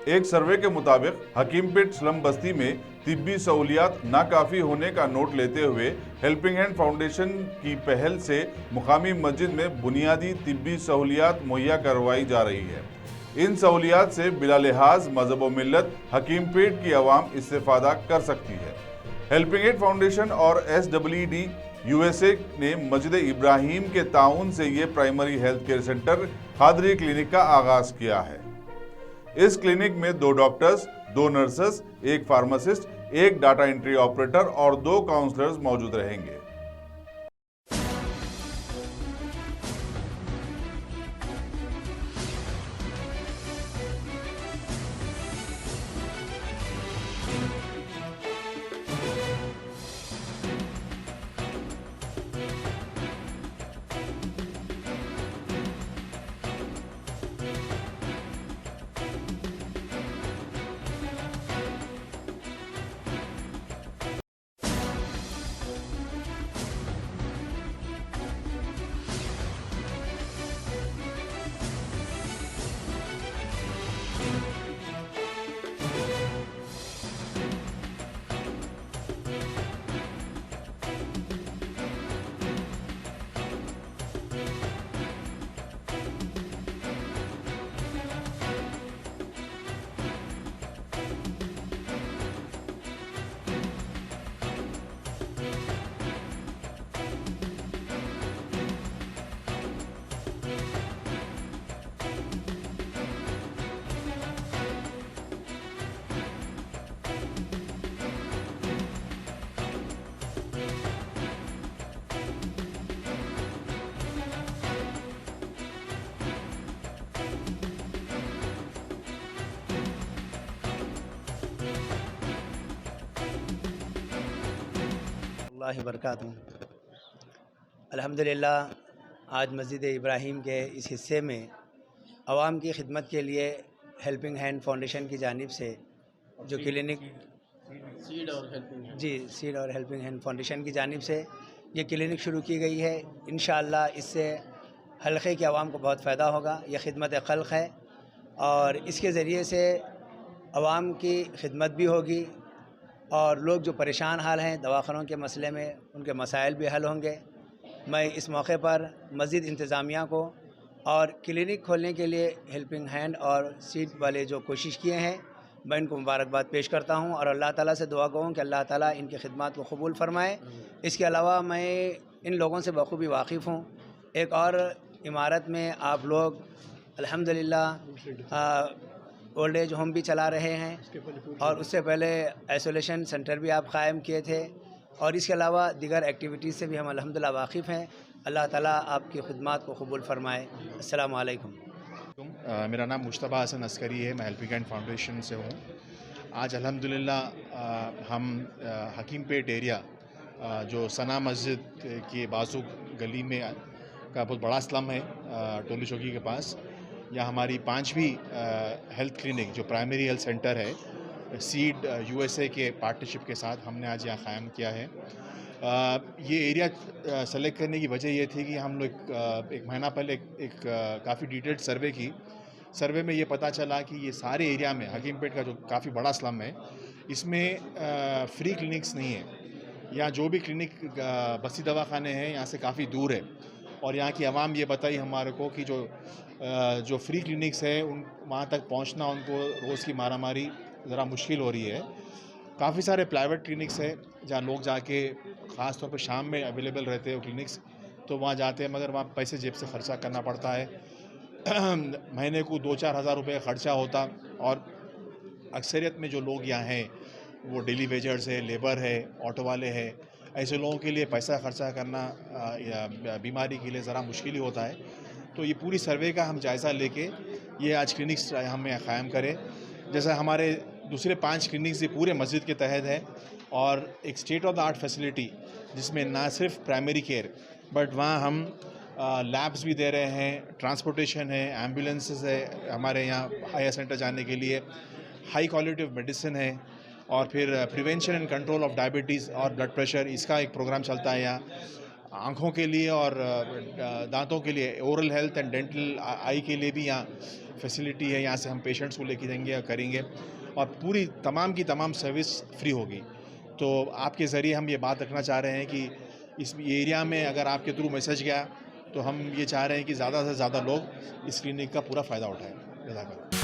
एक सर्वे के मुताबिक हकीमपेट स्लम बस्ती में तिब्बी सहूलियात नाकाफी होने का नोट लेते हुए हेल्पिंग हैंड फाउंडेशन की पहल से मुकामी मस्जिद में बुनियादी तिब्बी सहूलियात मुहैया करवाई जा रही है। इन सहूलियात से बिला लिहाज मजहब व मिल्लत हकीमपेट की आवाम इस्तेफादा कर सकती है। हेल्पिंग हैंड फाउंडेशन और SEED USA ने मस्जिद इब्राहिम के ताउन से ये primary health care centre Qadri clinic का आगाज किया है। इस क्लिनिक में 2 doctors, 2 nurses, 1 pharmacist, 1 data entry operator और 2 काउंसलर्स मौजूद रहेंगे। अल्लाह बरकातहू। अल्हम्दुलिल्लाह आज मस्जिद इब्राहिम के इस हिस्से में आवाम की खिदमत के लिए हेल्पिंग हैंड फाउंडेशन की जानिब से जो क्लिनिक सीड और हेल्पिंग हैंड फाउंडेशन की जानिब से ये क्लिनिक शुरू की गई है। इंशाअल्लाह इससे हल्के की आवाम को बहुत फ़ायदा होगा। यह खिदमत खल्क़ है और इसके ज़रिए से आवाम की खिदमत भी होगी और लोग जो परेशान हाल हैं दवाखानों के मसले में उनके मसाइल भी हल होंगे। मैं इस मौके पर मस्जिद इंतज़ामिया को और क्लिनिक खोलने के लिए हेल्पिंग हैंड और सीड वाले जो कोशिश किए हैं मैं इनको मुबारकबाद पेश करता हूं और अल्लाह ताला से दुआ करूं कि अल्लाह ताला इनकी खिदमत को कबूल फरमाए। इसके अलावा मैं इन लोगों से बखूबी वाकिफ़ हूं। एक और इमारत में आप लोग अल्हम्दुलिल्लाह ओल्ड एज होम भी चला रहे हैं और उससे पहले आइसोलेशन सेंटर भी आप कायम किए थे और इसके अलावा दीगर एक्टिविटीज़ से भी हम अल्हम्दुलिल्लाह वाकिफ़ हैं। अल्लाह ताला आपकी खिदमत को कबूल फरमाए। अस्सलामु अलैकुम। मेरा नाम मुश्तबा हसन अस्करी है। मैं हेल्पिंग हैंड फाउंडेशन से हूँ। आज अल्हम्दुलिल्लाह हम हकीमपेट एरिया जो सना मस्जिद के बाजू गली में का बहुत बड़ा स्लम है टोली चौकी के पास, यहाँ हमारी 5वीं हेल्थ क्लिनिक जो प्राइमरी हेल्थ सेंटर है सीड USA के पार्टनरशिप के साथ हमने आज यहाँ क़ायम किया है। ये एरिया सेलेक्ट करने की वजह ये थी कि हम लोग एक महीना पहले एक काफ़ी डिटेल्ड सर्वे की। सर्वे में ये पता चला कि ये सारे एरिया में हकीमपेट का जो काफ़ी बड़ा स्लम है इसमें फ्री क्लिनिक्स नहीं है। यहाँ जो भी क्लिनिक बस्ती दवाखाने हैं यहाँ से काफ़ी दूर है और यहाँ की आवाम ये बताई हमारे को कि जो फ्री क्लिनिक्स है उन वहाँ तक पहुँचना उनको रोज़ की मारामारी ज़रा मुश्किल हो रही है। काफ़ी सारे प्राइवेट क्लिनिक्स हैं जहाँ लोग जाके ख़ास तौर पर शाम में अवेलेबल रहते हैं क्लिनिक्स, तो वहाँ जाते हैं मगर वहाँ पैसे जेब से ख़र्चा करना पड़ता है। महीने को 2-4 हज़ार रुपये ख़र्चा होता और अक्सरियत में जो लोग यहाँ हैं वो डेली वेजर्स है, लेबर है, ऑटो वाले हैं। ऐसे लोगों के लिए पैसा ख़र्चा करना या बीमारी के लिए ज़रा मुश्किल ही होता है। तो ये पूरी सर्वे का हम जायज़ा लेके ये आज क्लिनिक्स हम यहाँ क़ायम करें। जैसा हमारे दूसरे 5 क्लिनिक्स ये पूरे मस्जिद के तहत है और एक state of the art facility जिसमें ना सिर्फ प्राइमरी केयर बट वहाँ हम लैब्स भी दे रहे हैं, ट्रांसपोर्टेशन है, एम्बुलेंसेस है हमारे यहाँ हायर सेंटर जाने के लिए, हाई क्वालिटी ऑफ मेडिसिन है और फिर prevention and control of diabetes और ब्लड प्रेशर इसका एक प्रोग्राम चलता है यहाँ। आँखों के लिए और दांतों के लिए, ओरल हेल्थ एंड डेंटल आई के लिए भी यहाँ फैसिलिटी है। यहाँ से हम पेशेंट्स को लेके जाएंगे और करेंगे, और पूरी तमाम की तमाम सर्विस फ्री होगी। तो आपके ज़रिए हम ये बात रखना चाह रहे हैं कि इस एरिया में अगर आपके थ्रू मैसेज गया तो हम ये चाह रहे हैं कि ज़्यादा से ज़्यादा लोग इस क्लिनिक का पूरा फ़ायदा उठाएँ। जज़ाकल्लाह।